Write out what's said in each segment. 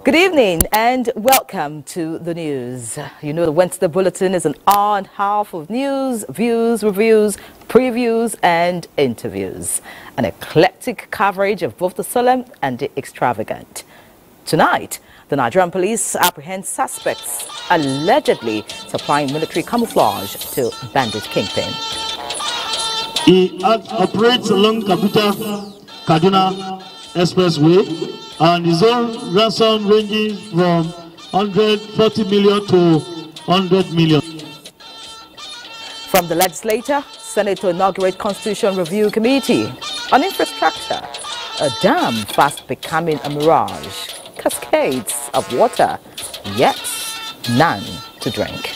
Good evening and welcome to the news. You know, the Wednesday Bulletin is an hour and a half of news, views, reviews, previews and interviews. An eclectic coverage of both the solemn and the extravagant. Tonight, the Nigerian police apprehend suspects allegedly supplying military camouflage to bandit kingpin. He operates along Kaduna Expressway, and his own ransom ranging from 140 million to 100 million. From the legislature, Senate to inaugurate Constitution Review Committee on infrastructure. A dam fast becoming a mirage. Cascades of water, yet none to drink.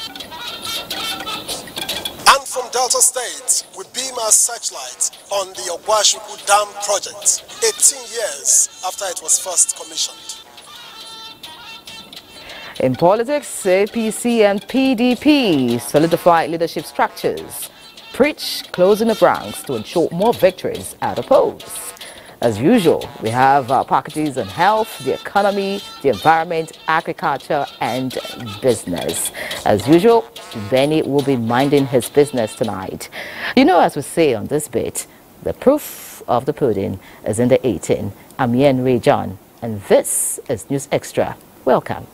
And from Delta State, we beam our searchlight on the Abuja Dam project, 18 years after it was first commissioned. In politics, APC and PDP solidify leadership structures, preach closing the ranks to ensure more victories at the polls. As usual, we have packages on health, the economy, the environment, agriculture and business. As usual, Benny will be minding his business tonight. You know, as we say on this bit, the proof of the pudding is in the eating. I'm Yen Ray John, and this is News Extra. Welcome.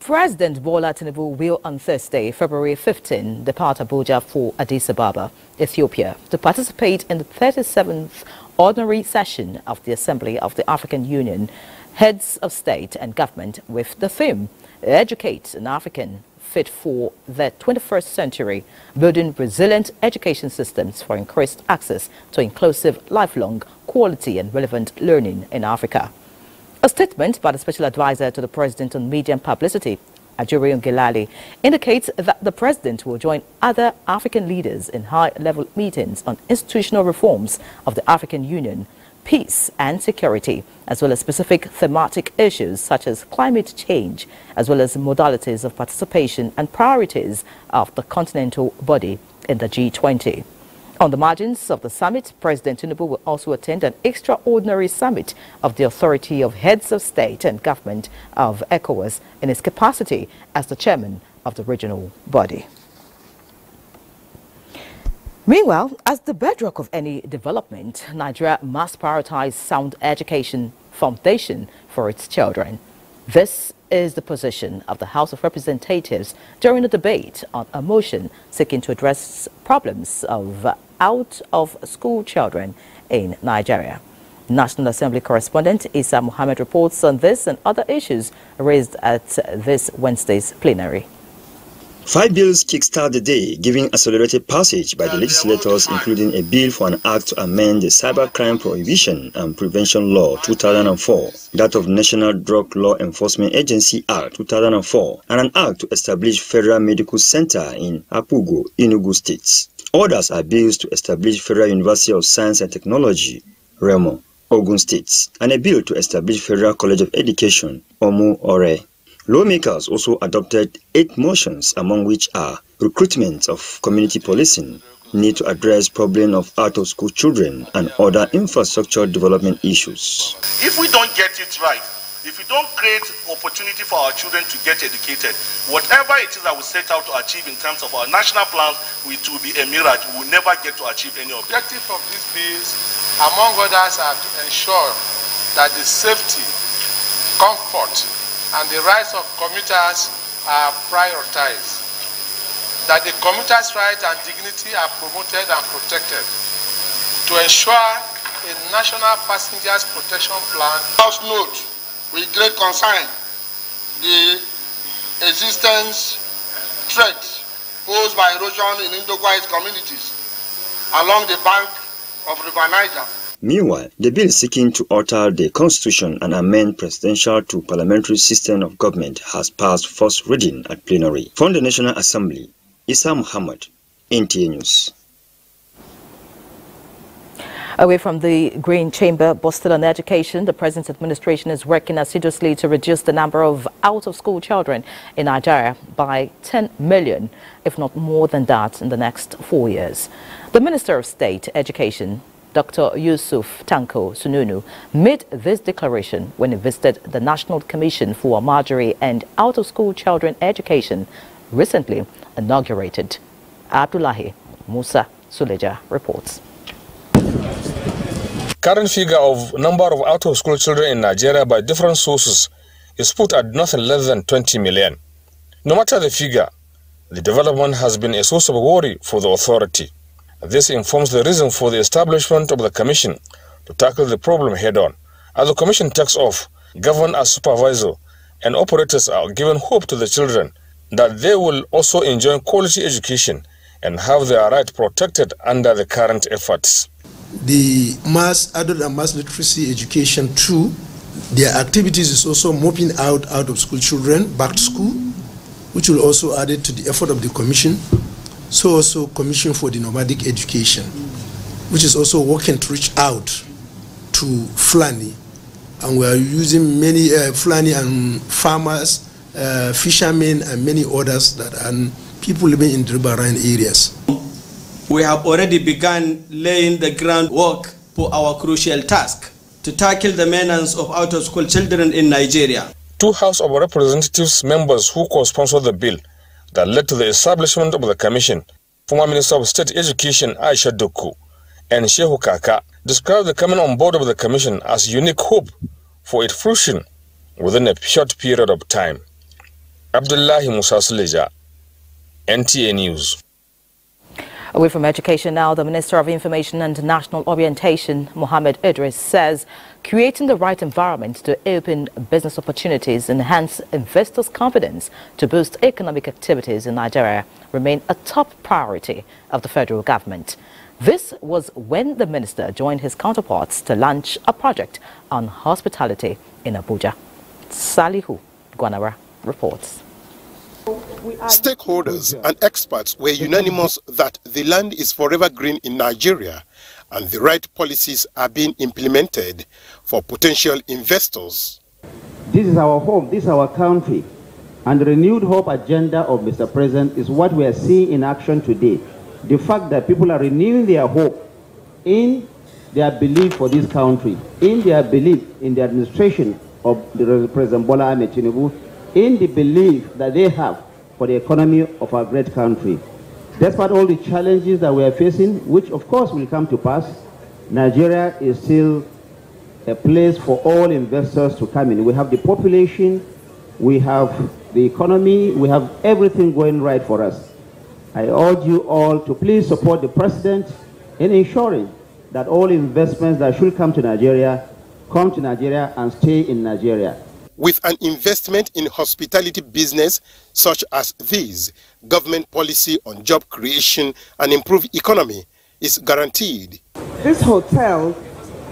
President Bola Tinubu will on Thursday, February 15, depart Abuja for Addis Ababa, Ethiopia, to participate in the 37th ordinary session of the Assembly of the African Union, Heads of State and Government, with the theme, Educate an African Fit for the 21st Century, Building Resilient Education Systems for Increased Access to Inclusive, Lifelong, Quality and Relevant Learning in Africa. A statement by the Special Advisor to the President on Media and Publicity, Nigerian Gilali, indicates that the President will join other African leaders in high-level meetings on institutional reforms of the African Union, peace and security, as well as specific thematic issues such as climate change, as well as modalities of participation and priorities of the continental body in the G20. On the margins of the summit, President Tinubu will also attend an extraordinary summit of the Authority of Heads of State and Government of ECOWAS in his capacity as the chairman of the regional body. Meanwhile, as the bedrock of any development, Nigeria must prioritize sound education foundation for its children. This is the position of the House of Representatives during the debate on a motion seeking to address problems of out-of-school children in Nigeria. National Assembly correspondent Isa Mohammed reports on this and other issues raised at this Wednesday's plenary. 5 bills kickstart the day, giving accelerated passage by the legislators, including a bill for an act to amend the Cybercrime Prohibition and Prevention Law 2004, that of National Drug Law Enforcement Agency Act 2004, and an act to establish Federal Medical Center in Abuja, Enugu State. Others are bills to establish Federal University of Science and Technology, Remo, Ogun State, and a bill to establish Federal College of Education, Omu Ore. Lawmakers also adopted 8 motions, among which are recruitment of community policing, need to address problem of out-of-school children, and other infrastructure development issues. If we don't get it right, if we don't create opportunity for our children to get educated, whatever it is that we set out to achieve in terms of our national plans, it will be a mirage. We will never get to achieve any objective. The objective of these bills, among others, are to ensure that the safety, comfort, and the rights of commuters are prioritized, that the commuters' rights and dignity are promoted and protected, to ensure a national passengers protection plan. House note with great concern the existence threat posed by erosion in Indo-West communities along the bank of River Niger. Meanwhile, the bill seeking to alter the constitution and amend presidential to parliamentary system of government has passed first reading at plenary. From the National Assembly, Isa Muhammad, NTA News. Away from the Green Chamber, but still on education, the President's administration is working assiduously to reduce the number of out-of-school children in Nigeria by 10 million, if not more than that, in the next 4 years. The Minister of State Education, Dr. Yusuf Tanko Sununu, made this declaration when he visited the National Commission for Marjorie and Out-of-School Children Education, recently inaugurated. Abdullahi Musa Suleja reports. Current figure of number of out-of-school children in Nigeria by different sources is put at nothing less than 20 million. No matter the figure, the development has been a source of worry for the authority. This informs the reason for the establishment of the commission to tackle the problem head-on. As the commission takes off, government as supervisor and operators are given hope to the children that they will also enjoy quality education and have their right protected under the current efforts. The adult and mass literacy education too, their activities is also moving out of school children back to school, which will also add it to the effort of the commission. So also commission for the nomadic education, which is also working to reach out to Fulani, and we are using many Fulani and farmers, fishermen and many others that are people living in the riverine areas. We have already begun laying the groundwork for our crucial task to tackle the menace of out-of-school children in Nigeria. Two House of Representatives members who co-sponsored the bill that led to the establishment of the commission, former Minister of State Education Aisha Doku and Shehu Kaka, described the coming on board of the commission as unique hope for its fruition within a short period of time. Abdullahi Musa Suleja, NTA News. Away from education now, the Minister of Information and National Orientation, Mohammed Idris, says creating the right environment to open business opportunities, enhance investors' confidence to boost economic activities in Nigeria remain a top priority of the federal government. This was when the minister joined his counterparts to launch a project on hospitality in Abuja. Salihu Gwanara reports. Stakeholders and experts were unanimous that the land is forever green in Nigeria and the right policies are being implemented for potential investors. This is our home, this is our country, and the renewed hope agenda of Mr. President is what we are seeing in action today. The fact that people are renewing their hope in their belief for this country, in their belief in the administration of the President Bola Ahmed Tinubu, in the belief that they have for the economy of our great country. Despite all the challenges that we are facing, which of course will come to pass, Nigeria is still a place for all investors to come in. We have the population, we have the economy, we have everything going right for us. I urge you all to please support the President in ensuring that all investments that should come to Nigeria and stay in Nigeria. With an investment in hospitality business such as these, government policy on job creation and improved economy is guaranteed. This hotel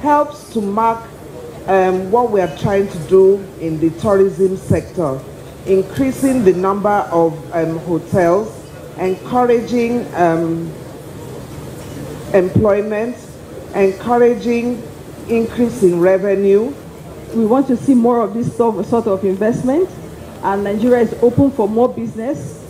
helps to mark what we are trying to do in the tourism sector, increasing the number of hotels, encouraging employment, encouraging increase in revenue. We want to see more of this sort of investment, and Nigeria is open for more business.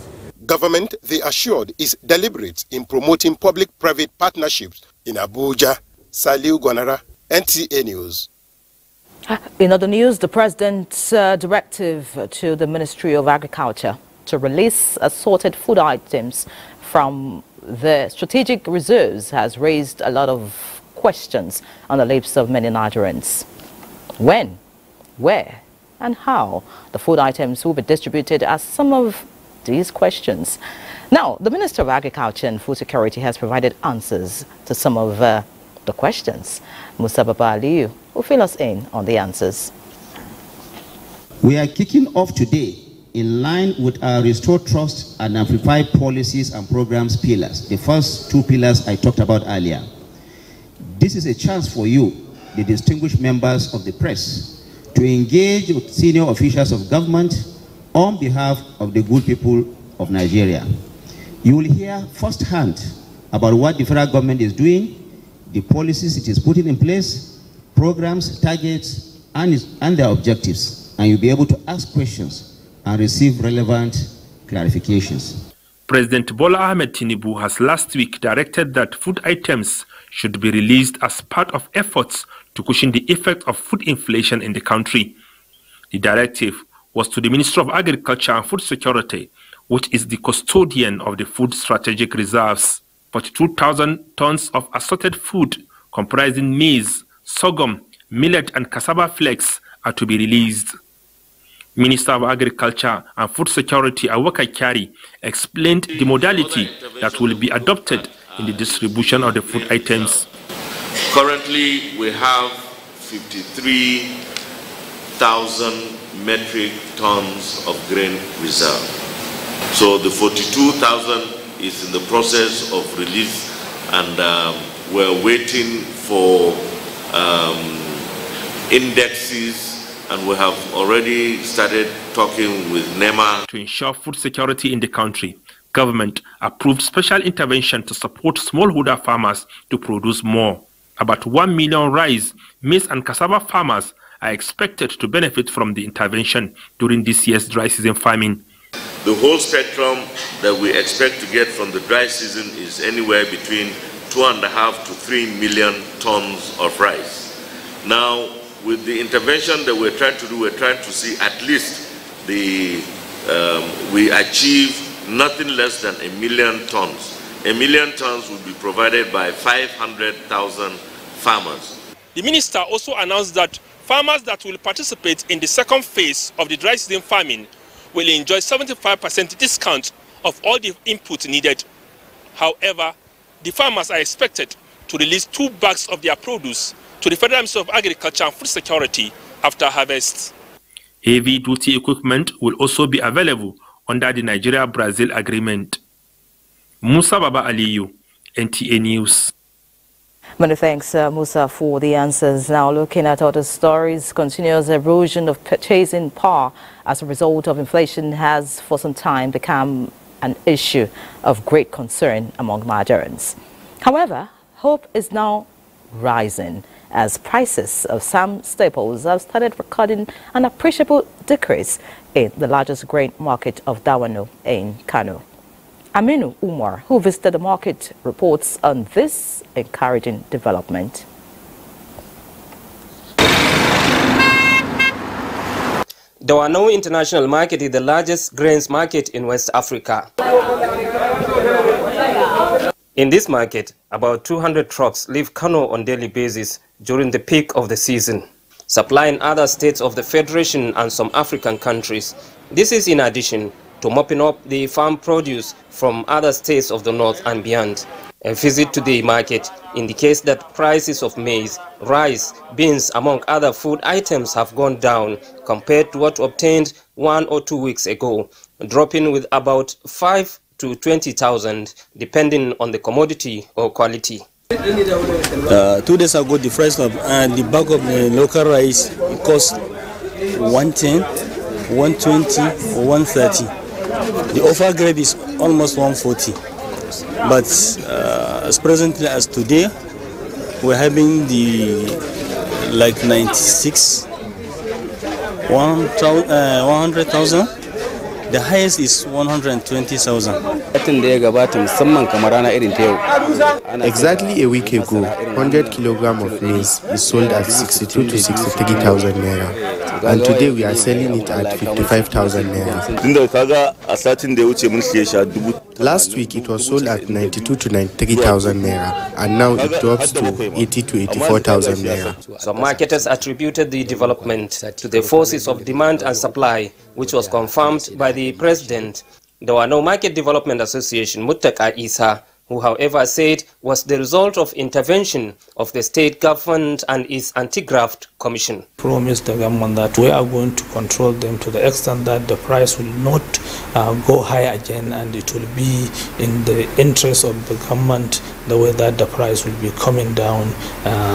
Government, they assured, is deliberate in promoting public-private partnerships in Abuja. Saliu Gwanara, NTA News. In other news, the President's directive to the Ministry of Agriculture to release assorted food items from the strategic reserves has raised a lot of questions on the lips of many Nigerians. When, where, and how the food items will be distributed are some of these questions. Now, the Minister of Agriculture and Food Security has provided answers to some of the questions. Musa Baba Aliyu will fill us in on the answers. We are kicking off today in line with our Restore Trust and Amplify policies and programs pillars, the first two pillars I talked about earlier. This is a chance for you, the distinguished members of the press, to engage with senior officials of government on behalf of the good people of Nigeria. You will hear firsthand about what the federal government is doing the policies it is putting in place, programs, targets, and their objectives. And you'll be able to ask questions and receive relevant clarifications. President Bola Ahmed Tinubu has last week directed that food items should be released as part of efforts to cushion the effect of food inflation in the country. The directive was to the Ministry of Agriculture and Food Security, which is the custodian of the food strategic reserves. 42,000 tons of assorted food comprising maize, sorghum, millet and cassava flakes are to be released. Minister of Agriculture and Food Security Awaka Kyari explained the modality that will be adopted in the distribution of the food items. Currently, we have 53,000 metric tons of grain reserve. So the 42,000 is in the process of release, and we're waiting for indexes, and we have already started talking with NEMA. To ensure food security in the country, government approved special intervention to support smallholder farmers to produce more. About 1 million rice, maize and cassava farmers are expected to benefit from the intervention during this year's dry season farming. The whole spectrum that we expect to get from the dry season is anywhere between 2.5 to 3 million tons of rice. Now, with the intervention that we're trying to do, we're trying to see at least we achieve nothing less than 1 million tons. 1 million tons will be provided by 500,000 farmers. The minister also announced that farmers that will participate in the second phase of the dry season farming will enjoy 75% discount of all the inputs needed. However, the farmers are expected to release 2 bags of their produce to the Federal Ministry of Agriculture and Food Security after harvest. Heavy-duty equipment will also be available under the Nigeria-Brazil agreement. Musa Baba Aliyu, NTA News. Many thanks, Musa, for the answers. Now looking at other stories, continuous erosion of purchasing power as a result of inflation has for some time become an issue of great concern among Nigerians. However, hope is now rising as prices of some staples have started recording an appreciable decrease in the largest grain market of Dawano in Kano. Aminu Umar, who visited the market, reports on this encouraging development. Dawano International Market is the largest grains market in West Africa. In this market, about 200 trucks leave Kano on daily basis during the peak of the season, supplying other states of the Federation and some African countries. This is in addition to mopping up the farm produce from other states of the north and beyond. A visit to the market indicates that prices of maize, rice, beans, among other food items have gone down compared to what obtained 1 or 2 weeks ago, dropping with about 5 to 20,000 depending on the commodity or quality. 2 days ago, the price of the bag of the local rice cost 110, 120, or 130. The offer grade is almost 140. But as presently as today, we're having the like 96, 100,000. The highest is 120,000. Exactly a week ago, 100 kilograms of maize is sold at 62 to 63,000 naira, and today we are selling it at 55,000 naira. Last week it was sold at 92 to 93,000 naira, and now it drops to 80 to 84,000 naira. Some marketers attributed the development to the forces of demand and supply, which was confirmed by the president. There were no Market Development Association, Muttaka Isa, who however said was the result of intervention of the state government and its anti-graft commission. Promised the government that we are going to control them to the extent that the price will not go high again, and it will be in the interest of the government the way that the price will be coming down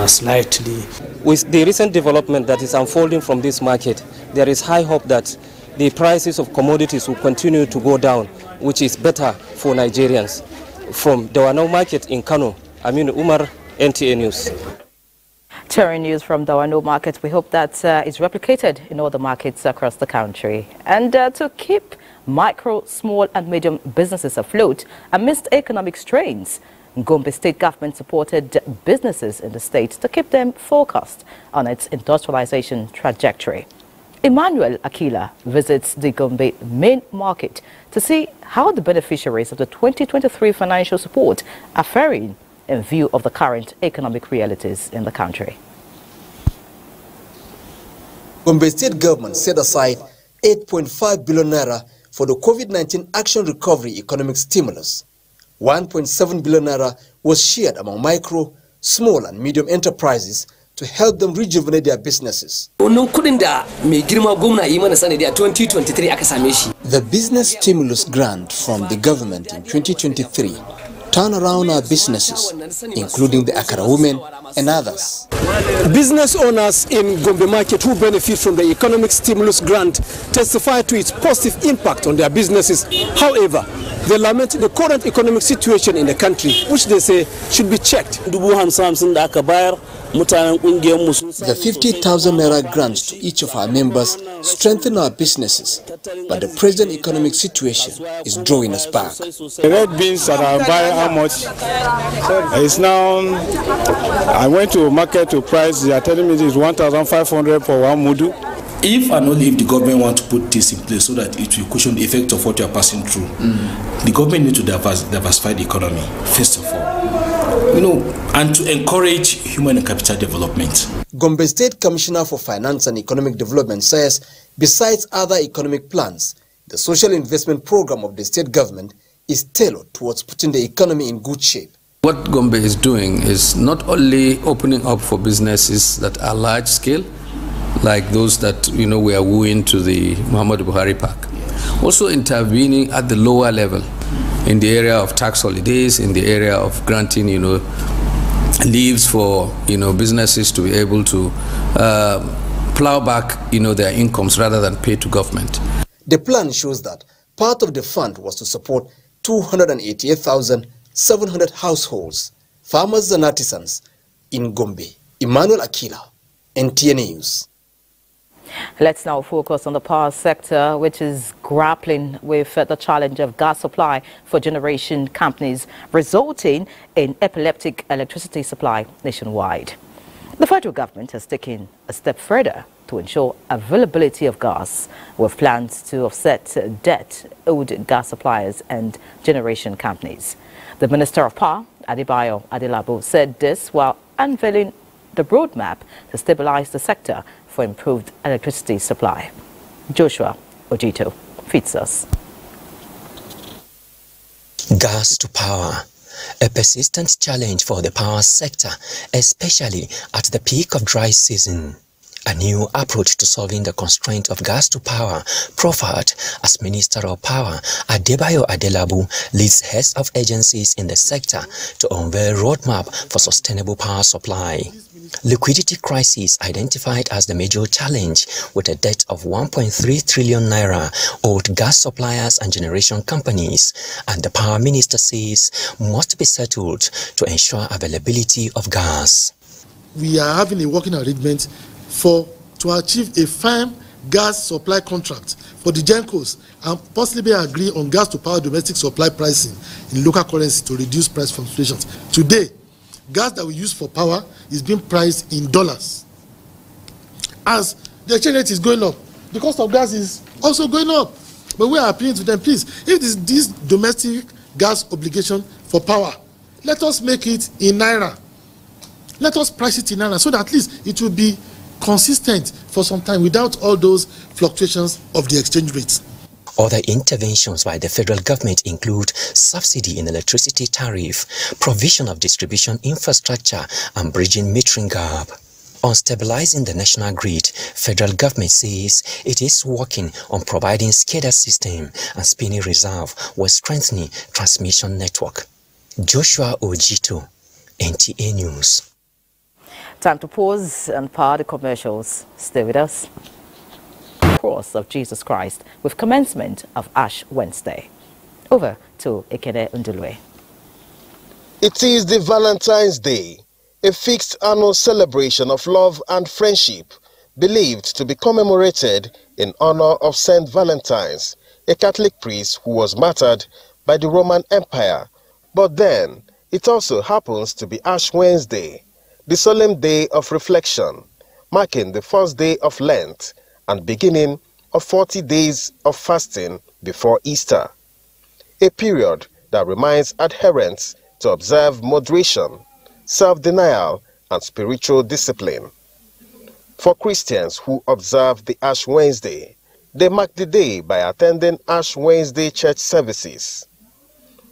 slightly. With the recent development that is unfolding from this market, there is high hope that the prices of commodities will continue to go down, which is better for Nigerians. From Dawano Market in Kano, Aminu Umar, NTA News. Sharing news from the Wano market. We hope that is replicated in other markets across the country. And to keep micro, small and medium businesses afloat amidst economic strains, Gombe State government supported businesses in the state to keep them focused on its industrialization trajectory. Emmanuel Akila visits the Gombe main market to see how the beneficiaries of the 2023 financial support are faring in view of the current economic realities in the country. Gombe State government set aside 8.5 billion naira for the COVID-19 Action Recovery Economic Stimulus. 1.7 billion naira was shared among micro, small and medium enterprises to help them rejuvenate their businesses. The business stimulus grant from the government in 2023 turn around our businesses, including the Akara women and others. Business owners in Gombe Market who benefit from the economic stimulus grant testify to its positive impact on their businesses. However, they lament the current economic situation in the country, which they say should be checked. The 50,000 naira grants to each of our members strengthen our businesses, but the present economic situation is drawing us back. The red beans that I buy, how much? It's now, I went to a market to price, they are telling me it's 1,500 for one mudu. If and only if the government want to put this in place so that it will cushion the effect of what you are passing through, the government needs to diversify the economy, first of all, and to encourage human and capital development. Gombe State Commissioner for Finance and Economic Development says, besides other economic plans, the social investment program of the state government is tailored towards putting the economy in good shape. What Gombe is doing is not only opening up for businesses that are large scale, like those that we are wooing to the Muhammadu Buhari Park, also intervening at the lower level in the area of tax holidays, in the area of granting leaves for businesses to be able to plow back their incomes rather than pay to government. The plan shows that part of the fund was to support 288,700 households, farmers and artisans in Gombe. Emmanuel Akila, NTA News. Let's now focus on the power sector, which is grappling with the challenge of gas supply for generation companies, resulting in epileptic electricity supply nationwide. The federal government has taken a step further to ensure availability of gas, with plans to offset debt owed gas suppliers and generation companies. The Minister of Power, Adebayo Adelabu, said this while unveiling the roadmap to stabilize the sector for improved electricity supply. Joshua Ojito feeds us. Gas to power, a persistent challenge for the power sector, especially at the peak of dry season. A new approach to solving the constraint of gas to power, proffered as Minister of Power, Adebayo Adelabu leads heads of agencies in the sector to unveil roadmap for sustainable power supply. Liquidity crisis identified as the major challenge, with a debt of 1.3 trillion naira owed gas suppliers and generation companies, and the power minister says must be settled to ensure availability of gas. We are having a working arrangement to achieve a firm gas supply contract for the GenCos and possibly agree on gas to power domestic supply pricing in local currency to reduce price fluctuations. Today, gas that we use for power is being priced in dollars. As the exchange rate is going up, the cost of gas is also going up. But we are appealing to them, please, if this domestic gas obligation for power, let us make it in naira. Let us price it in naira so that at least it will be consistent for some time without all those fluctuations of the exchange rates. Other interventions by the federal government include subsidy in electricity tariff, provision of distribution infrastructure, and bridging metering gap. On stabilizing the national grid, federal government says it is working on providing SCADA system and spinning reserve while strengthening transmission network. Joshua Ojito, NTA News. Time to pause and power the commercials. Stay with us. Cross of Jesus Christ with commencement of Ash Wednesday. Over to Ekene Undulwe. It is the Valentine's Day, a fixed annual celebration of love and friendship believed to be commemorated in honor of Saint Valentine's, a Catholic priest who was martyred by the Roman Empire. But then, it also happens to be Ash Wednesday, the solemn day of reflection, marking the first day of Lent and beginning of 40 days of fasting before Easter, a period that reminds adherents to observe moderation, self-denial, and spiritual discipline. For Christians who observe the Ash Wednesday, they mark the day by attending Ash Wednesday church services.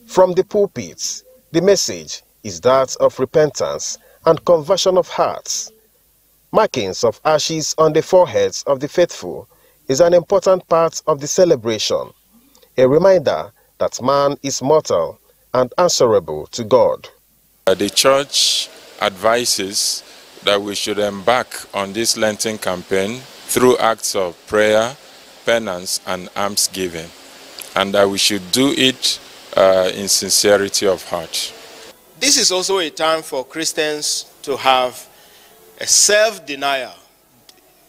From the pulpits, the message is that of repentance and conversion of hearts. Markings of ashes on the foreheads of the faithful is an important part of the celebration, a reminder that man is mortal and answerable to God. The church advises that we should embark on this Lenten campaign through acts of prayer, penance, and almsgiving, and that we should do it in sincerity of heart. This is also a time for Christians to have a self-denial.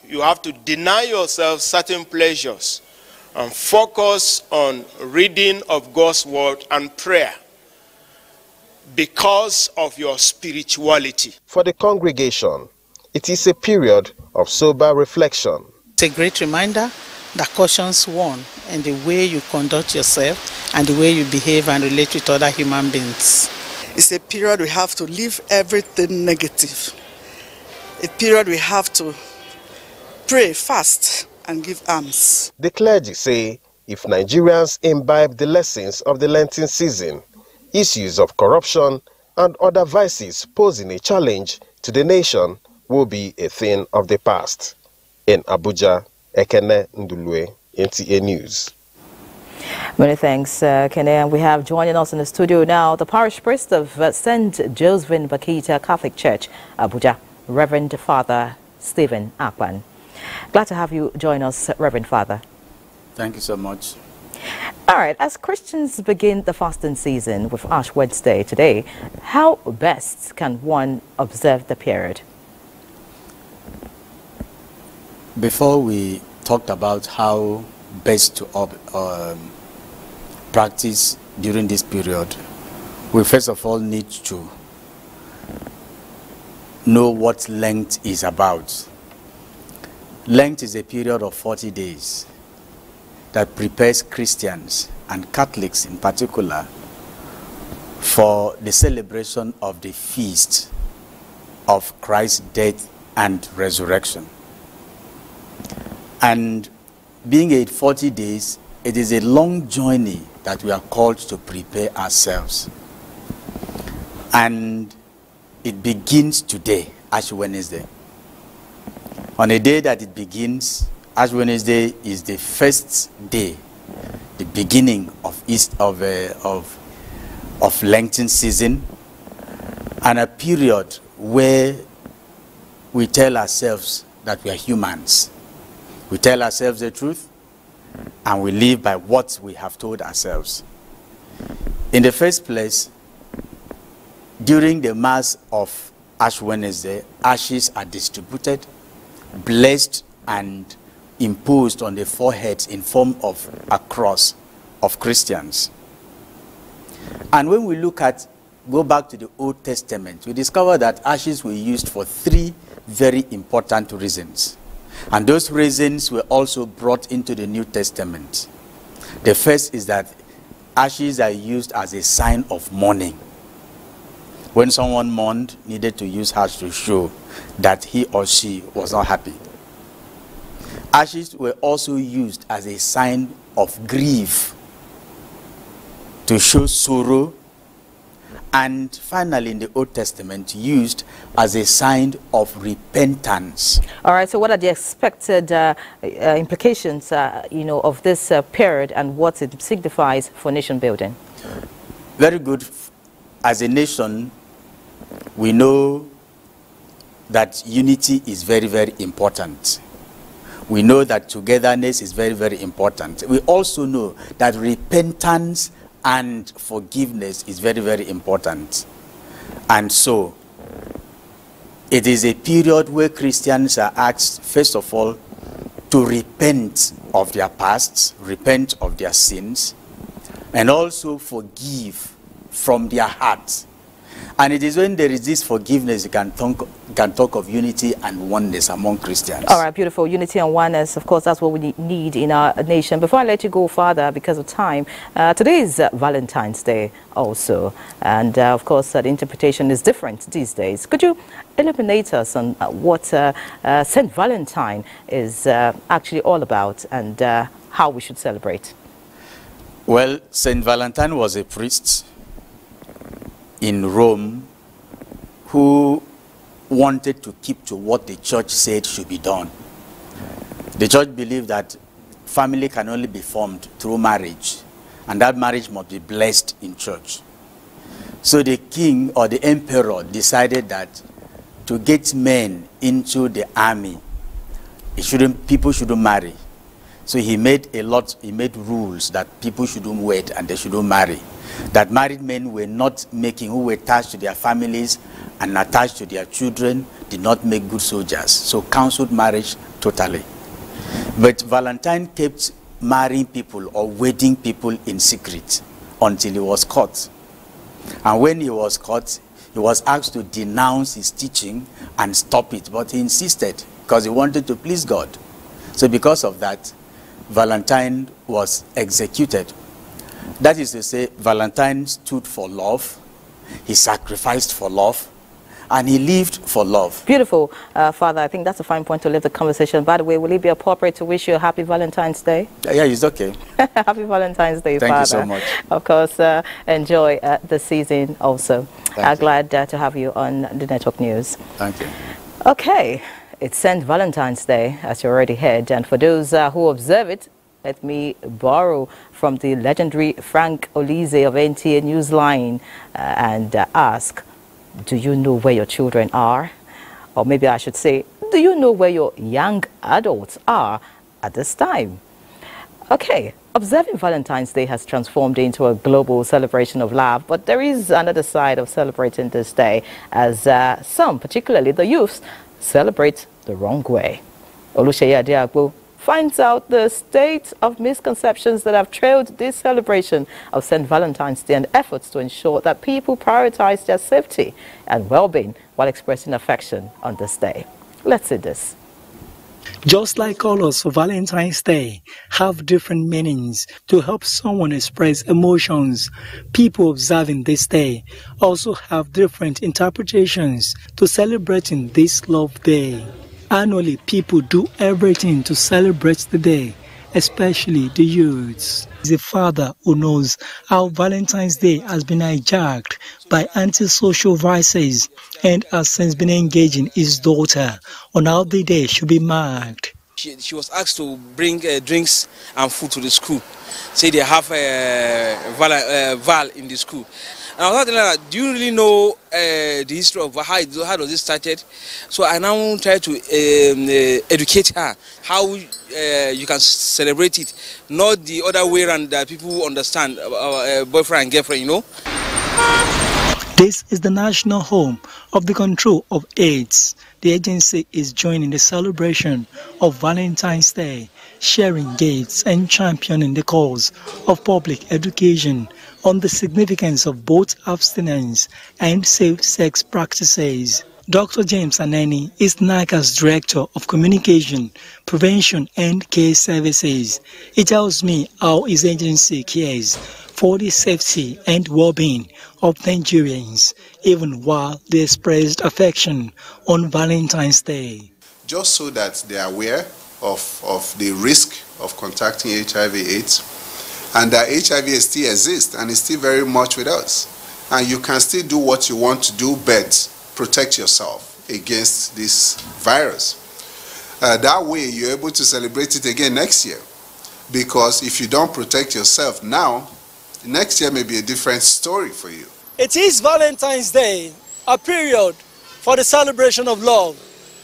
You have to deny yourself certain pleasures and focus on reading of God's word and prayer because of your spirituality. For the congregation, it is a period of sober reflection. It's a great reminder that cautions one in the way you conduct yourself and the way you behave and relate with other human beings. It's a period we have to leave everything negative. A period we have to pray, fast, and give alms. The clergy say if Nigerians imbibe the lessons of the Lenten season, issues of corruption and other vices posing a challenge to the nation will be a thing of the past. In Abuja, Ekene Ndulue, NTA News. Many thanks, Kene. And we have joining us in the studio now the parish priest of St. Josephine Bakita Catholic Church, Abuja, Reverend Father Stephen Akpan. Glad to have you join us, Reverend Father. Thank you so much. All right, as Christians begin the fasting season with Ash Wednesday today, how best can one observe the period? Before we talked about how best to practice during this period, we first of all need to know what Lent is about. Lent is a period of 40 days that prepares Christians and Catholics in particular for the celebration of the feast of Christ's death and resurrection. And being a 40 days, it is a long journey that we are called to prepare ourselves. And it begins today, Ash Wednesday. On a day that it begins, Ash Wednesday is the first day, the beginning of Lenten season, and a period where we tell ourselves that we are humans. We tell ourselves the truth, and we live by what we have told ourselves. In the first place, during the Mass of Ash Wednesday, ashes are distributed, blessed, and imposed on the foreheads in form of a cross of Christians. And when we go back to the Old Testament, we discover that ashes were used for three very important reasons. And those reasons were also brought into the New Testament. The first is that ashes are used as a sign of mourning. When someone mourned, needed to use ash to show that he or she was not happy. Ashes were also used as a sign of grief, to show sorrow, and finally in the Old Testament used as a sign of repentance. All right, so what are the expected implications of this period and what it signifies for nation building? Very good. As a nation, we know that unity is very, very important. We know that togetherness is very, very important. We also know that repentance and forgiveness is very, very important. And so, It is a period where Christians are asked, first of all, to repent of their pasts, repent of their sins, and also forgive from their hearts. And it is when there is this forgiveness you can talk of unity and oneness among Christians. All right, beautiful. Unity and oneness, of course, that's what we need in our nation. Before I let you go further, because of time, today is Valentine's Day also. And, of course, the interpretation is different these days. Could you illuminate us on what St. Valentine is actually all about and how we should celebrate? Well, St. Valentine was a priest in Rome who wanted to keep to what the church said should be done. The church believed that family can only be formed through marriage, and that marriage must be blessed in church. So the king or the emperor decided that to get men into the army, people shouldn't marry. So he made rules that people shouldn't wed and they shouldn't marry. That married men were not making, who were attached to their families and attached to their children, did not make good soldiers. So counseled marriage totally. But Valentine kept marrying people or wedding people in secret until he was caught. And when he was caught, he was asked to denounce his teaching and stop it. But he insisted because he wanted to please God. So because of that, Valentine was executed. That is to say, Valentine stood for love, he sacrificed for love, and he lived for love. Beautiful, Father. I think that's a fine point to leave the conversation. By the way, will it be appropriate to wish you a happy Valentine's Day? Yeah, it's okay. Happy Valentine's Day, Thank Father. you so much. Of course, enjoy the season also. Glad to have you on the Network News. Thank you. Okay, it's St. Valentine's Day, as you already heard. And for those who observe it, let me borrow from the legendary Frank Olize of NTA Newsline and ask, do you know where your children are? Or maybe I should say, do you know where your young adults are at this time? Okay, observing Valentine's Day has transformed into a global celebration of love, but there is another side of celebrating this day, as some, particularly the youths, celebrate the wrong way. Oluseyi Adiagbo finds out the state of misconceptions that have trailed this celebration of St. Valentine's Day and efforts to ensure that people prioritize their safety and well-being while expressing affection on this day. Let's see this. Just like colors for Valentine's Day have different meanings to help someone express emotions, people observing this day also have different interpretations to celebrating this love day. Annually, people do everything to celebrate the day, especially the youths. He's a father who knows how Valentine's Day has been hijacked by antisocial vices and has since been engaging his daughter on how the day should be marked. She was asked to bring drinks and food to the school. Say they have Val in the school. And I was telling her, do you really know the history of how does it started? So I now try to educate her how you can celebrate it, not the other way around that people understand, boyfriend and girlfriend, you know. This is the national home of the control of AIDS. The agency is joining the celebration of Valentine's Day, sharing gifts and championing the cause of public education on the significance of both abstinence and safe-sex practices. Dr. James Aneni is NACA's Director of Communication, Prevention and Care Services. He tells me how his agency cares for the safety and well-being of Nigerians, even while they expressed affection on Valentine's Day. Just so that they are aware of the risk of contracting HIV/AIDS, and that HIV still exists and is still very much with us. And you can still do what you want to do, but protect yourself against this virus. That way you're able to celebrate it again next year. Because if you don't protect yourself now, next year may be a different story for you. It is Valentine's Day, a period for the celebration of love.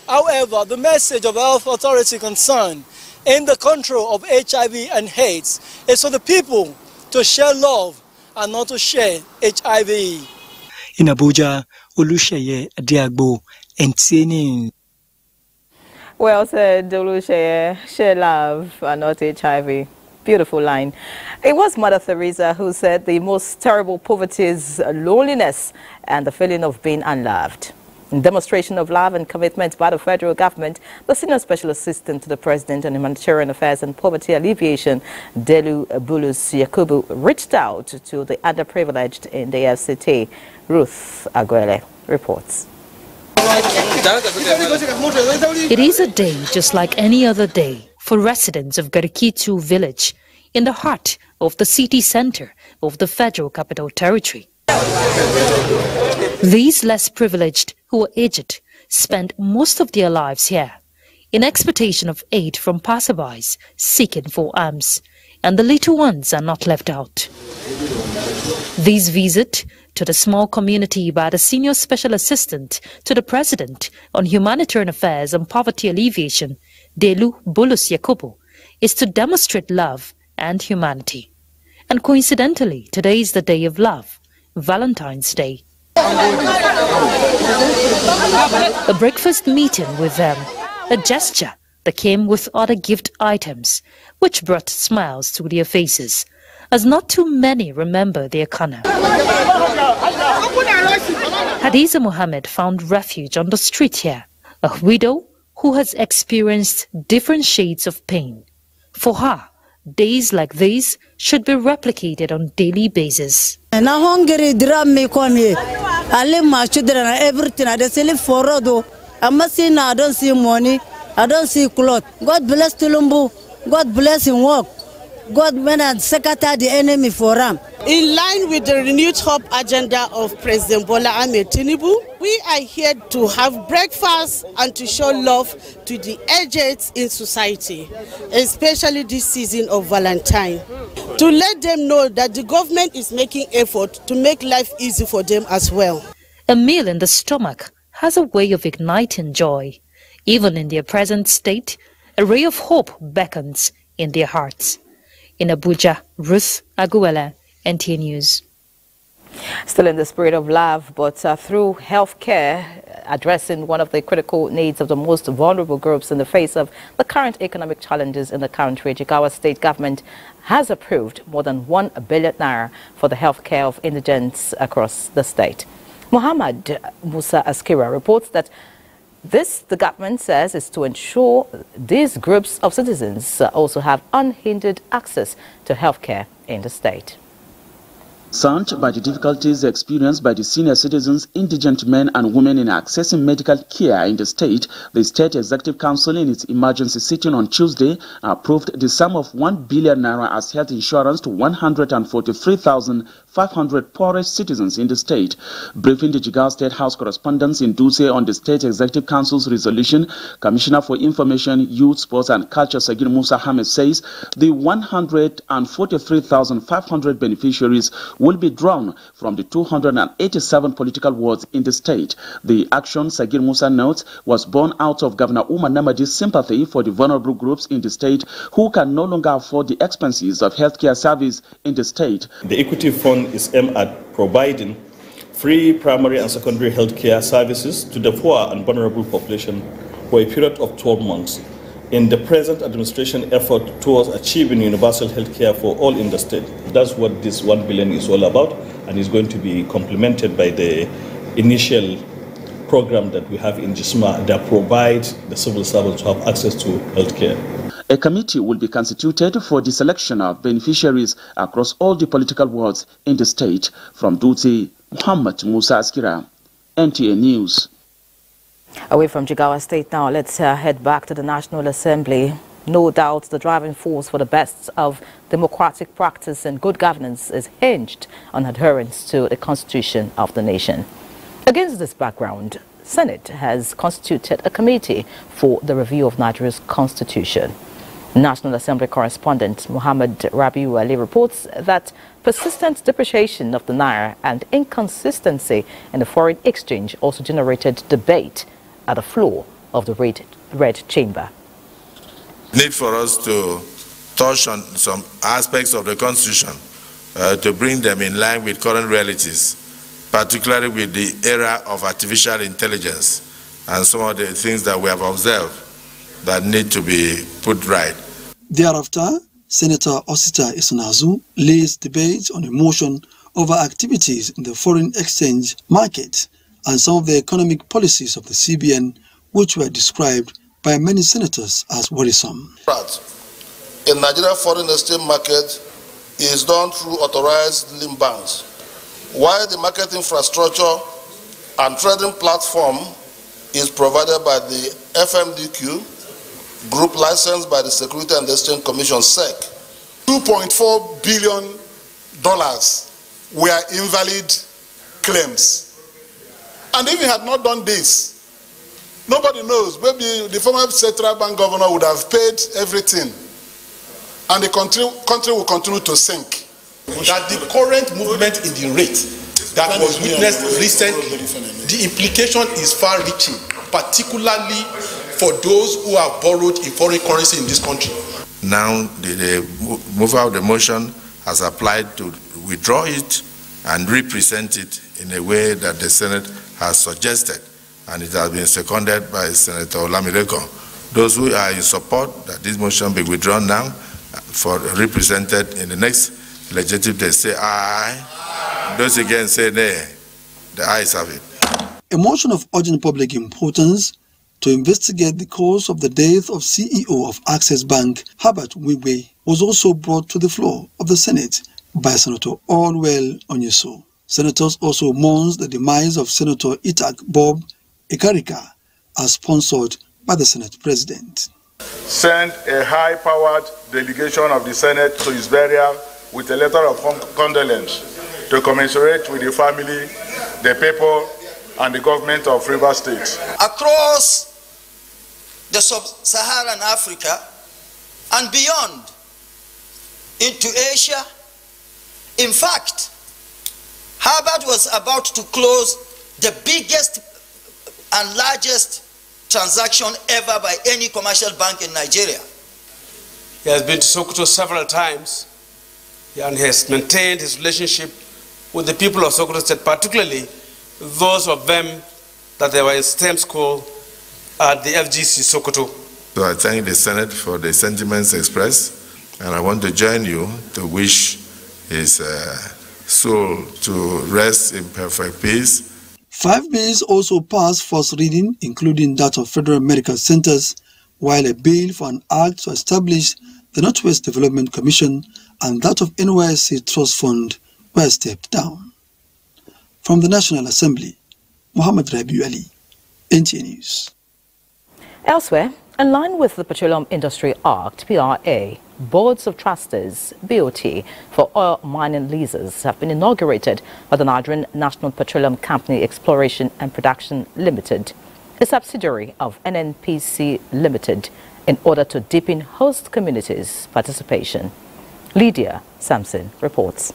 However, the message of health authority concerned in the control of HIV and AIDS is for the people to share love and not to share HIV. In Abuja, Oluseyi Adiagbo, NTA News. Well said, Dolu, share love and not HIV. Beautiful line. It was Mother Teresa who said the most terrible poverty is loneliness and the feeling of being unloved. In demonstration of love and commitment by the federal government, the Senior Special Assistant to the President on Humanitarian Affairs and Poverty Alleviation, Delu Bulus Yakubu, reached out to the underprivileged in the FCT. Ruth Aguele reports. It is a day just like any other day for residents of Garikitu village in the heart of the city center of the Federal Capital Territory. These less privileged who are aged spend most of their lives here in expectation of aid from passerbys seeking for alms, and the little ones are not left out. This visit to the small community by the Senior Special Assistant to the President on Humanitarian Affairs and Poverty Alleviation, Delu Bulus Yakubu, is to demonstrate love and humanity. And coincidentally, today is the day of love, Valentine's Day. A breakfast meeting with them, a gesture that came with other gift items, which brought smiles to their faces, as not too many remember their Kana. Hadiza Mohammed found refuge on the street here, a widow who has experienced different shades of pain. For her, days like these should be replicated on daily basis. Everything I sell for though. I don't see money, I don't see clothes. God bless Tulumbu, God bless him work. God man and secretary the enemy for him. In line with the renewed hope agenda of President Bola Ahmed Tinubu, we are here to have breakfast and to show love to the aged in society, especially this season of Valentine, to let them know that the government is making effort to make life easy for them as well. A meal in the stomach has a way of igniting joy. Even in their present state, a ray of hope beckons in their hearts. In Abuja, Ruth Aguele, NTA News. Still in the spirit of love, but through healthcare, addressing one of the critical needs of the most vulnerable groups in the face of the current economic challenges in the country, Jigawa State Government has approved more than 1 billion naira for the healthcare of indigents across the state. Muhammad Musa Askira reports that this, the government says, is to ensure these groups of citizens also have unhindered access to healthcare in the state. Sunk by the difficulties experienced by the senior citizens, indigent men and women in accessing medical care in the State Executive Council in its emergency sitting on Tuesday approved the sum of 1 billion naira as health insurance to 143,500 poorest citizens in the state. Briefing the Jigawa State House correspondents in Dutse on the State Executive Council's resolution, Commissioner for Information, Youth, Sports and Culture, Sagir Musa Hamed, says the 143,500 beneficiaries will be drawn from the 287 political wards in the state. The action, Sagir Musa notes, was born out of Governor Umar Namadi's sympathy for the vulnerable groups in the state who can no longer afford the expenses of healthcare service in the state. The Equity Fund is aimed at providing free primary and secondary healthcare services to the poor and vulnerable population for a period of 12 months. In the present administration effort towards achieving universal health care for all in the state. That's what this 1 billion is all about, and is going to be complemented by the initial program that we have in Jisma that provides the civil servants to have access to health care. A committee will be constituted for the selection of beneficiaries across all the political wards in the state. From Dutse, Muhammad Musa Askira, NTA News. Away from Jigawa State now, let's head back to the National Assembly. No doubt the driving force for the best of democratic practice and good governance is hinged on adherence to the Constitution of the nation. Against this background, Senate has constituted a committee for the review of Nigeria's Constitution. National Assembly correspondent Muhammad Rabiu Ali reports that persistent depreciation of the naira and inconsistency in the foreign exchange also generated debate at the floor of the Red Chamber. Need for us to touch on some aspects of the Constitution to bring them in line with current realities, particularly with the era of artificial intelligence and some of the things that we have observed that need to be put right. Thereafter, Senator Osita Isonazu lays debate on a motion over activities in the foreign exchange market and some of the economic policies of the CBN, which were described by many senators as worrisome. In Nigeria, foreign exchange market is done through authorized link banks, while the market infrastructure and trading platform is provided by the FMDQ, group licensed by the Security and Exchange Commission, SEC. $2.4 billion were invalid claims. And if we had not done this, nobody knows. Maybe the former Central Bank governor would have paid everything, and the country will continue to sink. That the current movement in the rate that was witnessed recently, the implication is far-reaching, particularly for those who have borrowed in foreign currency in this country. Now the mover of the motion has applied to withdraw it and represent it in a way that the Senate has suggested, and it has been seconded by Senator Olamileko. Those who are in support that this motion be withdrawn now for represented in the next legislative day say aye. Those again say nay. The ayes have it. A motion of urgent public importance to investigate the cause of the death of CEO of Access Bank, Herbert Wigwe, was also brought to the floor of the Senate by Senator Allwell Onyeso. Senators also mourns the demise of Senator Itak Bob Ekarika, as sponsored by the Senate President. Send a high-powered delegation of the Senate to his burial with a letter of condolence to commiserate with the family, the people, and the government of Rivers State. Across the sub-Saharan Africa and beyond into Asia. In fact, Herbert was about to close the biggest and largest transaction ever by any commercial bank in Nigeria. He has been to Sokoto several times and has maintained his relationship with the people of Sokoto State, particularly those of them that they were in STEM school at the FGC Sokoto. So I thank the Senate for the sentiments expressed, and I want to join you to wish his soul to rest in perfect peace. 5 bills also passed first reading, including that of Federal Medical Centers, while a bill for an act to establish the Northwest Development Commission and that of NYSC Trust Fund were stepped down. From the National Assembly, Muhammad Rabiu Ali, NTA News. Elsewhere, in line with the Petroleum Industry Act, PRA, boards of trustees, BOT, for oil mining leases have been inaugurated by the Nigerian National Petroleum Company Exploration and Production Limited, a subsidiary of NNPC Limited, in order to deepen host communities' participation. Lydia Sampson reports.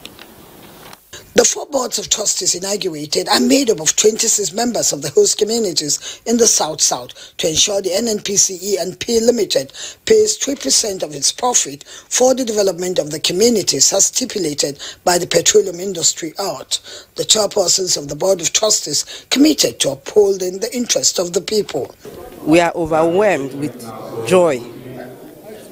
The 4 boards of trustees inaugurated are made up of 26 members of the host communities in the South-South to ensure the NNPC and P Limited pays 3% of its profit for the development of the communities as stipulated by the Petroleum Industry Act. The chairpersons of the board of trustees committed to upholding the interest of the people. We are overwhelmed with joy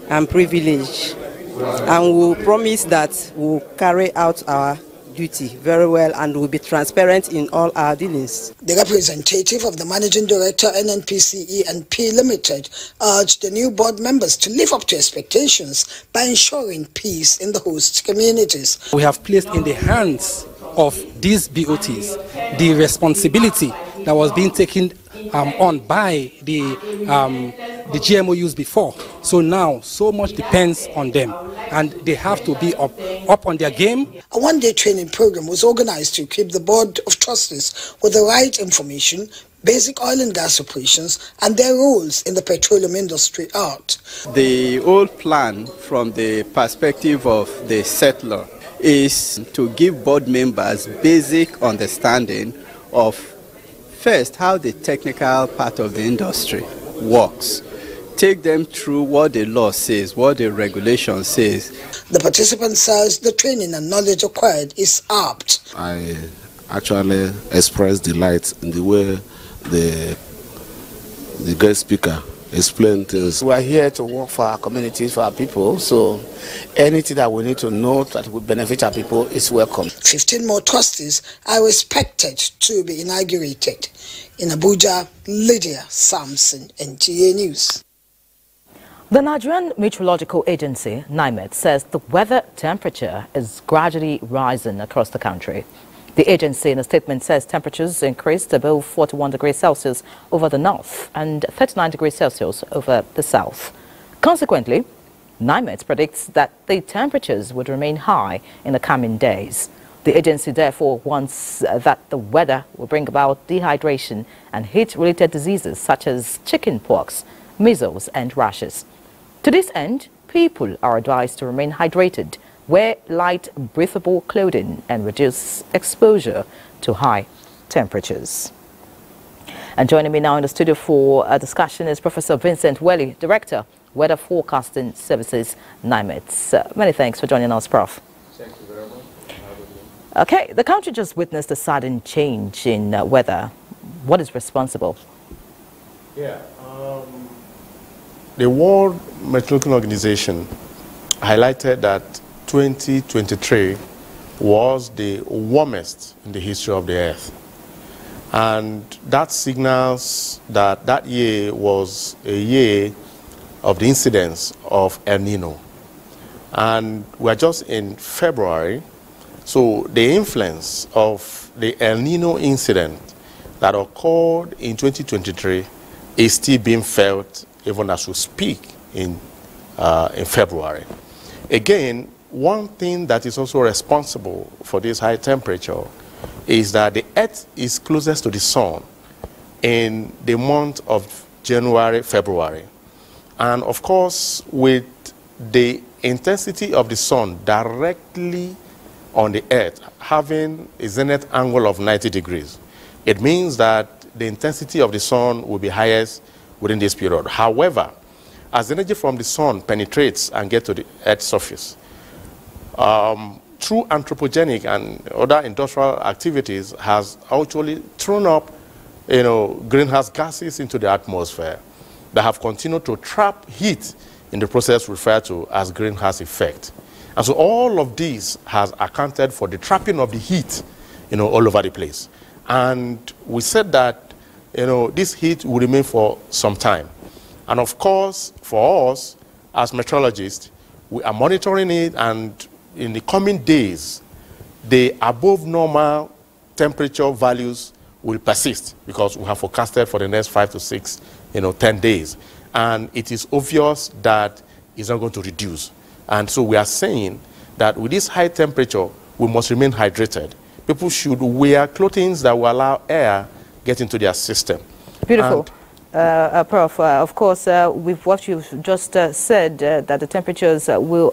and privilege, and we promise that we will carry out our duty very well and will be transparent in all our dealings. The representative of the Managing Director NNPCE and P Limited urged the new board members to live up to expectations by ensuring peace in the host communities. We have placed in the hands of these BOTs the responsibility that was being taken on by the GMOUs before. So now, so much depends on them, and they have to be up on their game. A one-day training program was organized to equip the board of trustees with the right information, basic oil and gas operations, and their roles in the Petroleum Industry Act. The old plan from the perspective of the settler is to give board members basic understanding of, first, how the technical part of the industry works. Take them through what the law says, what the regulation says. The participants says the training and knowledge acquired is apt. I actually express delight in the way the the guest speaker explain things. We are here to work for our communities, for our people, so anything that we need to know that will benefit our people is welcome. 15 more trustees are expected to be inaugurated. In Abuja, Lydia Sampson, NTA News. The Nigerian Meteorological Agency, NIMET, says the weather temperature is gradually rising across the country. The agency in a statement says temperatures increased above 41 degrees Celsius over the north and 39 degrees Celsius over the south. Consequently, NIMET predicts that the temperatures would remain high in the coming days. The agency therefore wants that the weather will bring about dehydration and heat-related diseases such as chickenpox, measles and rashes. To this end, people are advised to remain hydrated, wear light, breathable clothing and reduce exposure to high temperatures. And joining me now in the studio for a discussion is Professor Vincent Welly, Director, Weather Forecasting Services, NIMET. Many thanks for joining us, Prof. Thank you very much. Okay, the country just witnessed a sudden change in weather. What is responsible? Yeah, the World Meteorological Organization highlighted that 2023 was the warmest in the history of the Earth. And that signals that that year was a year of the incidence of El Nino. And we're just in February, so the influence of the El Nino incident that occurred in 2023 is still being felt even as we speak in February. Again, one thing that is also responsible for this high temperature is that the Earth is closest to the sun in the month of January, February. And of course, with the intensity of the sun directly on the Earth having a zenith angle of 90 degrees, it means that the intensity of the sun will be highest within this period. However, as energy from the sun penetrates and gets to the Earth's surface, through anthropogenic and other industrial activities has actually thrown up, greenhouse gases into the atmosphere that have continued to trap heat in the process referred to as greenhouse effect. And so all of this has accounted for the trapping of the heat, all over the place. And we said that, this heat will remain for some time. And of course, for us as meteorologists, we are monitoring it, and in the coming days, the above normal temperature values will persist because we have forecasted for the next 5 to 6, 10 days. And it is obvious that it's not going to reduce. And so we are saying that with this high temperature, we must remain hydrated. People should wear clothing that will allow air get into their system. Beautiful. Prof, of course, with what you've just said, that the temperatures will,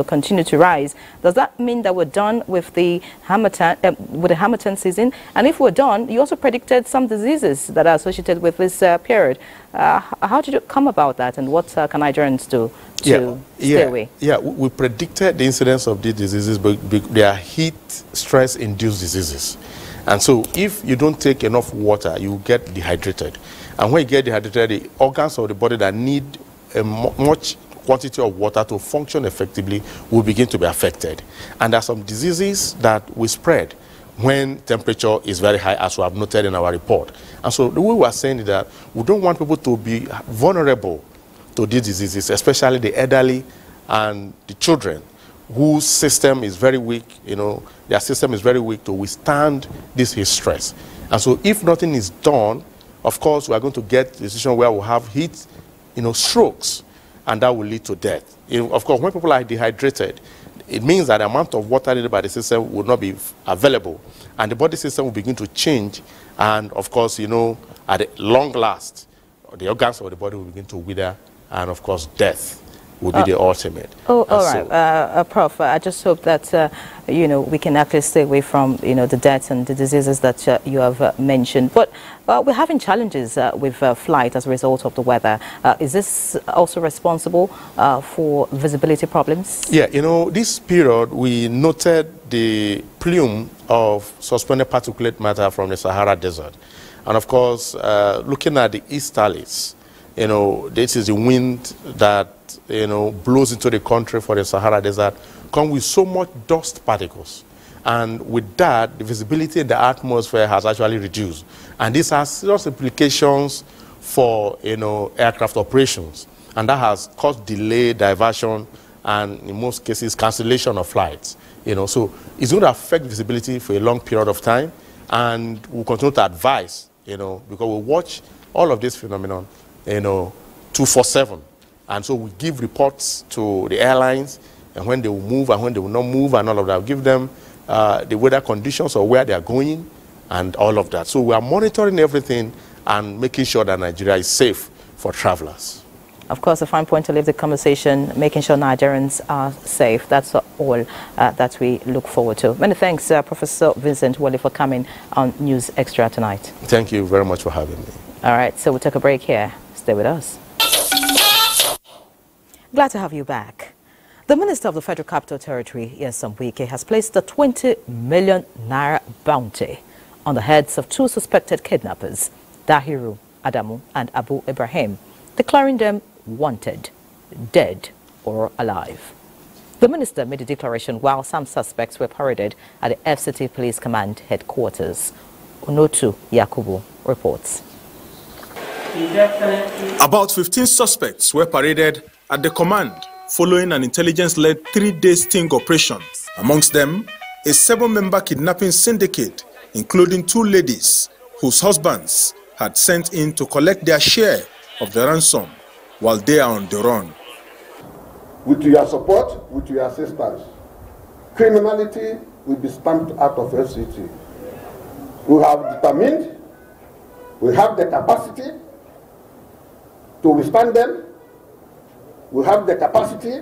continue to rise. Does that mean that we're done with the Harmattan season? And if we're done, you also predicted some diseases that are associated with this period. How did you come about that, and what can Nigerians do to stay away? Yeah, we predicted the incidence of these diseases, but they are heat stress-induced diseases. And so if you don't take enough water, you get dehydrated. And when you get dehydrated, the organs of the body that need a much quantity of water to function effectively will begin to be affected. And there are some diseases that will spread when temperature is very high, as we have noted in our report. And so the way we are saying is that we don't want people to be vulnerable to these diseases, especially the elderly and the children, whose system is very weak, their system is very weak to withstand this heat stress. And so if nothing is done, of course, we are going to get a situation where we'll have heat, strokes, and that will lead to death. Of course, when people are dehydrated, it means that the amount of water needed by the system will not be available, and the body system will begin to change, and of course, at the long last, the organs of the body will begin to wither, and of course, death will be the ultimate. Oh, all right. Prof, I just hope that, we can actually stay away from, the deaths and the diseases that you have mentioned. But we're having challenges with flight as a result of the weather. Is this also responsible for visibility problems? Yeah, this period, we noted the plume of suspended particulate matter from the Sahara Desert. And of course, looking at the easterlies, this is the wind that, blows into the country for the Sahara Desert, come with so much dust particles. And with that, the visibility in the atmosphere has actually reduced. And this has serious implications for, aircraft operations. And that has caused delay, diversion, and in most cases, cancellation of flights. So it's going to affect visibility for a long period of time. And we'll continue to advise, because we'll watch all of this phenomenon, 24/7. And so we give reports to the airlines and when they will move and when they will not move and all of that. We'll give them the weather conditions or where they are going and all of that. So we are monitoring everything and making sure that Nigeria is safe for travelers. Of course, a fine point to leave the conversation, making sure Nigerians are safe. That's all that we look forward to. Many thanks, Professor Vincent Wole, for coming on News Extra tonight. Thank you very much for having me. All right, so we'll take a break here. Stay with us. Glad to have you back. The Minister of the Federal Capital Territory, Nyesom Wike, has placed a 20 million naira bounty on the heads of two suspected kidnappers, Dahiru Adamu and Abu Ibrahim, declaring them wanted, dead or alive. The minister made a declaration while some suspects were paraded at the FCT Police Command headquarters. Onotu Yakubu reports. About 15 suspects were paraded at the command following an intelligence-led 3-day sting operation. Amongst them, a 7-member kidnapping syndicate, including 2 ladies whose husbands had sent in to collect their share of the ransom while they are on the run. With your support, with your assistance, criminality will be stamped out of FCT. We have determined, we have the capacity to withstand them, we have the capacity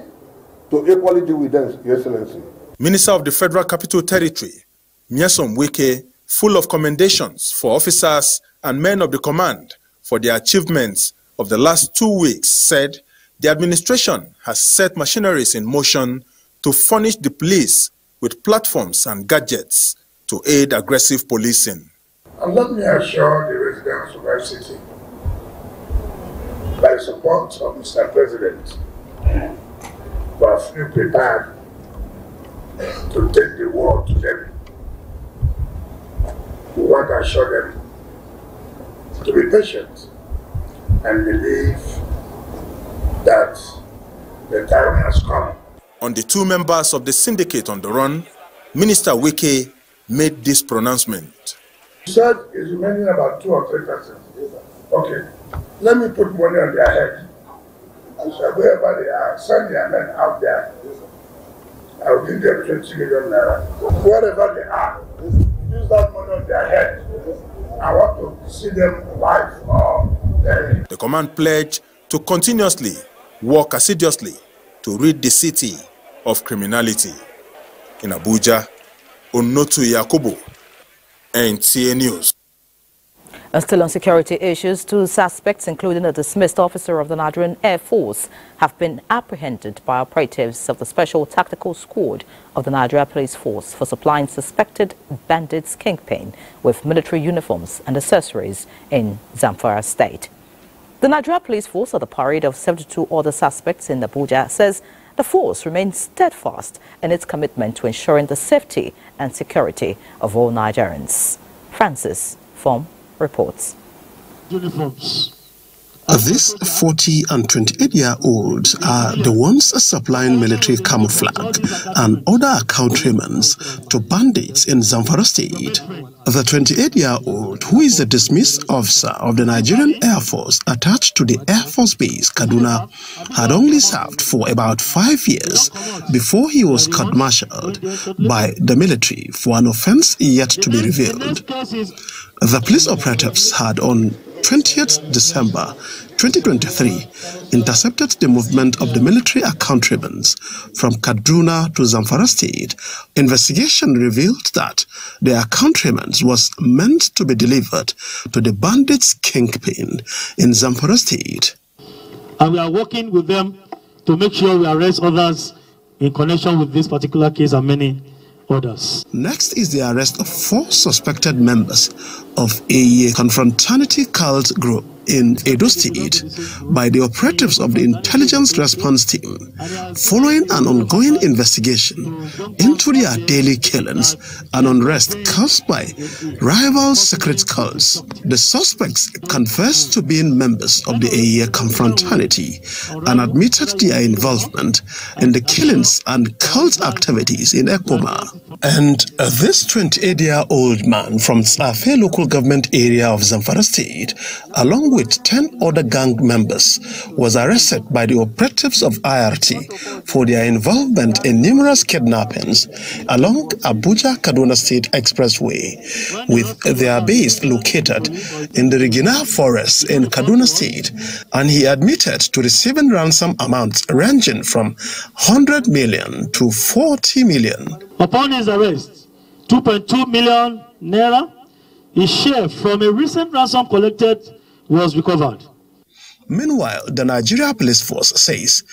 to equally deal with them, Your Excellency. Minister of the Federal Capital Territory, Nyesom Wike, full of commendations for officers and men of the command for their achievements of the last 2 weeks, said the administration has set machineries in motion to furnish the police with platforms and gadgets to aid aggressive policing. And let me assure the residents of FCT, by the support of Mr. President, we are fully prepared to take the war to them. We want to assure them to be patient and believe that the time has come. On the 2 members of the syndicate on the run, Minister Wike made this pronouncement. He said it's remaining about 2 or 3 persons. Okay, let me put money on their head. So wherever they are, send their men out there. I will give them 20 million naira. Wherever they are, use that money on their head. I want to see them live or dead. The command pledged to continuously work assiduously to rid the city of criminality. In Abuja, Onotu Yakubu, NTA News. And still on security issues, 2 suspects, including a dismissed officer of the Nigerian Air Force, have been apprehended by operatives of the Special Tactical Squad of the Nigeria Police Force for supplying suspected bandits kingpin with military uniforms and accessories in Zamfara State. The Nigeria Police Force, at the parade of 72 other suspects in Abuja, says the force remains steadfast in its commitment to ensuring the safety and security of all Nigerians. Francis Form reports. Uniforms. These 40 and 28-year-olds are the ones supplying military camouflage and other accoutrements to bandits in Zamfara State. The 28-year-old, who is a dismissed officer of the Nigerian Air Force attached to the Air Force Base, Kaduna, had only served for about 5 years before he was court-martialed by the military for an offense yet to be revealed. The police operatives had on 20th December 2023 intercepted the movement of the military accoutrements from Kaduna to Zamfara State. Investigation revealed that the accoutrements was meant to be delivered to the bandits' kingpin in Zamfara State. And we are working with them to make sure we arrest others in connection with this particular case and many others. Next is the arrest of 4 suspected members of a confraternity cult group in Edo State by the operatives of the Intelligence Response Team, following an ongoing investigation into their daily killings and unrest caused by rival secret cults. The suspects confessed to being members of the Eye confraternity and admitted their involvement in the killings and cult activities in Ekpoma. And this 28-year-old man from Safe local government area of Zamfara State, along with 10 other gang members, was arrested by the operatives of IRT for their involvement in numerous kidnappings along Abuja-Kaduna State Expressway, with their base located in the Regina Forest in Kaduna State, and he admitted to receiving ransom amounts ranging from 100 million to 40 million. Upon his arrest, 2.2 million naira, his share from a recent ransom collected, was recovered. Meanwhile, the Nigeria Police Force says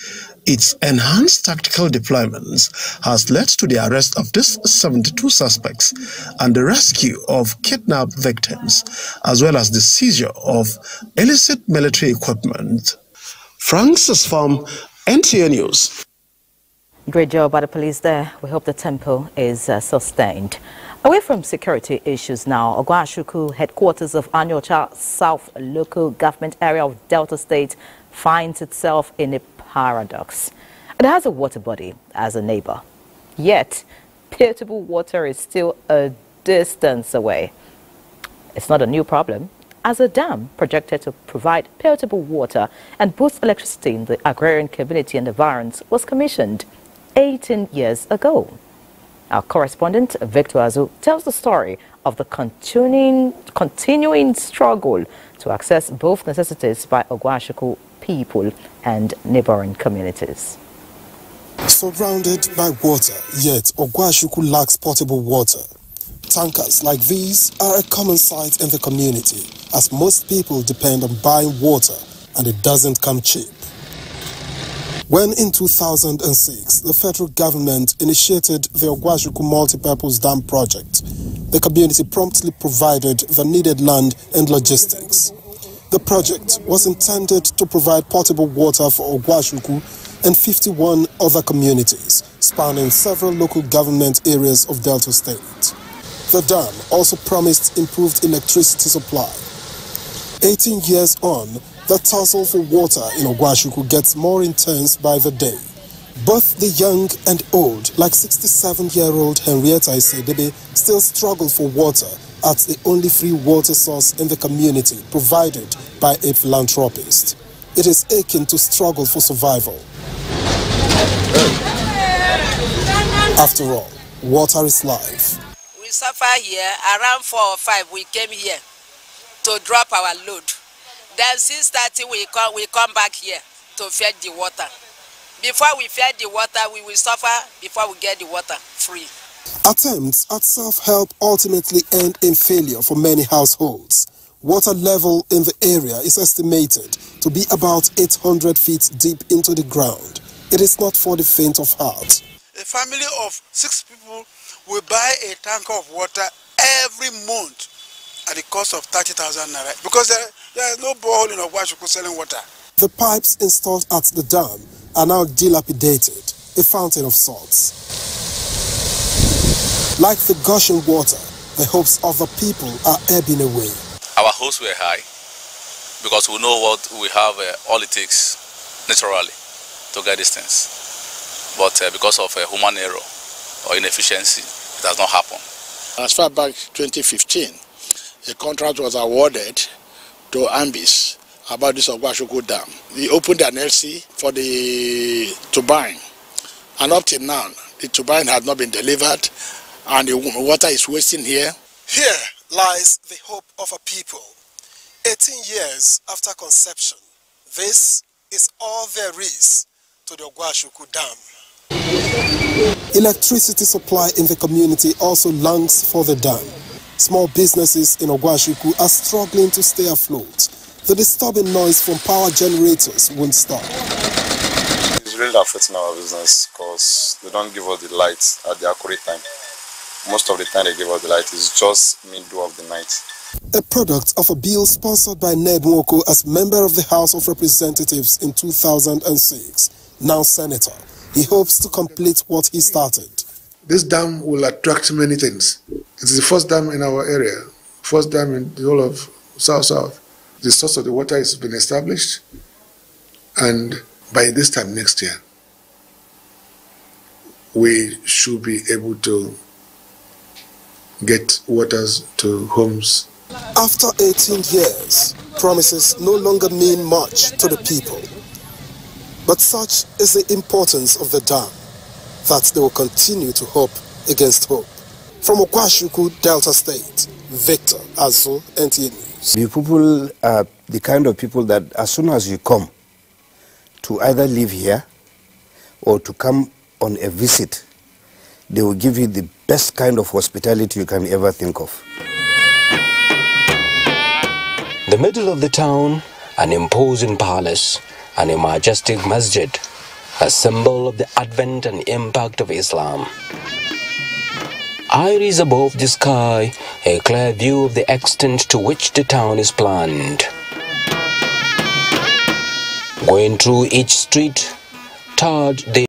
its enhanced tactical deployments has led to the arrest of these 72 suspects and the rescue of kidnapped victims, as well as the seizure of illicit military equipment. Francis from NTA News. Great job by the police there. We hope the tempo is sustained. Away from security issues now, Ogwashuku, headquarters of Anyocha South local government area of Delta State, finds itself in a paradox. It has a water body as a neighbor, yet potable water is still a distance away. It's not a new problem, as a dam projected to provide potable water and boost electricity in the agrarian community and environs was commissioned 18 years ago. Our correspondent, Victor Azu, tells the story of the continuing struggle to access both necessities by Ogwashuku people and neighboring communities. Surrounded by water, yet Ogwashuku lacks potable water. Tankers like these are a common sight in the community, as most people depend on buying water, and it doesn't come cheap. When in 2006, the federal government initiated the Ogwashuku Multipurpose Dam project, the community promptly provided the needed land and logistics. The project was intended to provide potable water for Ogwashuku and 51 other communities, spanning several local government areas of Delta State. The dam also promised improved electricity supply. 18 years on, the tussle for water in Ogwashuku gets more intense by the day. Both the young and old, like 67-year-old Henrietta Isedebe, still struggle for water at the only free water source in the community provided by a philanthropist. It is aching to struggle for survival. After all, water is life. We suffer here. Around 4 or 5, we came here to drop our load. Then 6:30 we come back here to fetch the water. Before we fetch the water, we will suffer before we get the water free. Attempts at self-help ultimately end in failure for many households. Water level in the area is estimated to be about 800 feet deep into the ground. It is not for the faint of heart. A family of 6 people will buy a tank of water every month at the cost of 30,000 naira, because there is no borehole in Ogwashuku selling water. The pipes installed at the dam are now dilapidated, a fountain of sorts. Like the gushing water, the hopes of the people are ebbing away. Our hopes were high because we know what we have, all it takes naturally to get these things. But because of human error or inefficiency, it has not happened. As far back 2015, a contract was awarded to Ambis about this Ogwashuku Dam. They opened an LC for the turbine, and up till now, the turbine had not been delivered, and the water is wasting here. Here lies the hope of a people. 18 years after conception, this is all there is to the Ogwashuku Dam. Electricity supply in the community also longs for the dam. Small businesses in Ogwashuku are struggling to stay afloat. The disturbing noise from power generators won't stop. It's really affecting our business because they don't give us the lights at the accurate time. most of the time they give us the light is just middle of the night. A product of a bill sponsored by Ned Nwoko as member of the House of Representatives in 2006, now senator. He hopes to complete what he started. This dam will attract many things. It's the first dam in our area, first dam in the whole of South-South. The source of the water has been established, and by this time next year, we should be able to get waters to homes. After 18 years, promises no longer mean much to the people. But such is the importance of the dam that they will continue to hope against hope. From Okwashuku, Delta State, Victor Azu, NTA News. The people are the kind of people that as soon as you come to either live here or to come on a visit, they will give you the best kind of hospitality you can ever think of. The middle of the town, an imposing palace and a majestic masjid, a symbol of the advent and impact of Islam. Eyes above the sky, a clear view of the extent to which the town is planned. Going through each street, third day